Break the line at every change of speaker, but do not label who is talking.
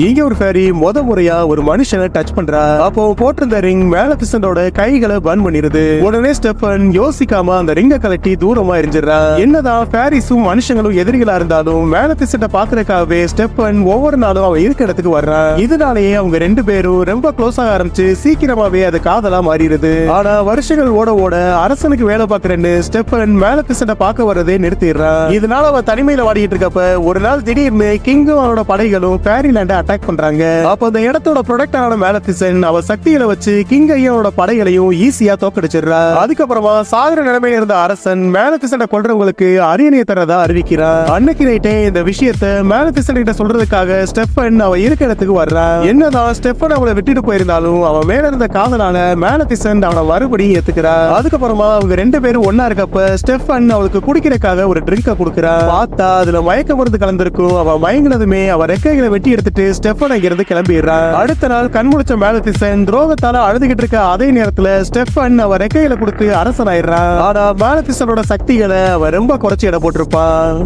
இங்க ஒரு ஃபேரி முறையா ஒரு மனுஷனை டச் பண்றா. அப்போ போட்டிருந்த ரிங் மேலபிசண்டோட கைகளை பர்ன் பண்ணிருது. உடனே ஸ்டெஃபன் யோசிக்காம அந்த ரிங்க கலட்டி தூரமா எரிஞ்சிடறா. என்னதான் ஃபேரிஸும் மனுஷங்களும் எதிரிகளா இருந்தாலும் மேலபிசண்ட பாக்குறதுக்காகவே ஸ்டெஃபன் ஒவ்வொரு நாளும் அவன் இருக்க இடத்துக்கு வர்றான். இதனாலேயே அவங்க ரெண்டு பேரும் ரொம்ப க்ளோஸ் ஆக ஆரம்பிச்சு சீக்கிரமாவே அது காதலா மாறிடுது. ஆனா வருஷங்கள் ஓட ஓட அரசனுக்கு வேலை பாக்குறேன்னு ஸ்டெஃபன் மேலபிசண்ட பார்க்க வரதே நிறுத்திடுறான். இதனால அவன் தனிமையில வாடிட்டு இருக்கப்ப ஒரு நாள் திடீர்னு கிங்கும் அவனோட படைகளும் ஃபேரிலாண்ட அட்டாக் பண்றாங்க. அப்ப அந்த இடத்தோட ப்ரொடக்டான மேலபிசன் அவ சக்திகளை வச்சு கிங் ஐயோட படைகளையும் ஈஸியா தோக்கடிச்சிடுறா. அதுக்கப்புறமா சாகர நிலைமையில இருந்த அரசன் மேலபிசனை கொல்றவங்களுக்கு அரியணையை தரதா அறிவிக்கிறான். அன்னைக்கு நைட்டே இந்த விஷயத்தை மேலபிசன் கிட்ட சொல்றதுக்காக ஸ்டெஃபன் அவ இருக்க இடத்துக்கு வர்றான். என்னதான் ஸ்டெஃபன் அவளை விட்டுட்டு போயிருந்தாலும் அவன் மேல இருந்த காதலான மேலபிசன் அவனை மறுபடியும் ஏத்துக்கிறா. அதுக்கப்புறமா அவங்க ரெண்டு பேரும் ஒன்னா இருக்கப்ப ஸ்டெஃபன் அவளுக்கு குடிக்கிறதுக்காக ஒரு ட்ரிங்க கொடுக்கறா. பார்த்தா அதுல மயக்க மருந்து கலந்திருக்கும். அவ மயங்கினதுமே அவ ரெக்கைகளை வெட்டி எடுத்துட்டு ஸ்டெஃபன் இங்கிருந்து கிளம்பிடுறான். அடுத்த நாள் கண்முழிச்ச மேலபிசன் துரோகத்தால அழுதுகிட்டு இருக்க அதே நேரத்துல ஸ்டெஃபன் அவ ரெக்கைகளை கொடுத்து அரசனாயிடுறான். ஆனா மேலபிசனோட சக்திகளை அவ ரொம்ப குறைச்சி இட போட்டிருப்பான்.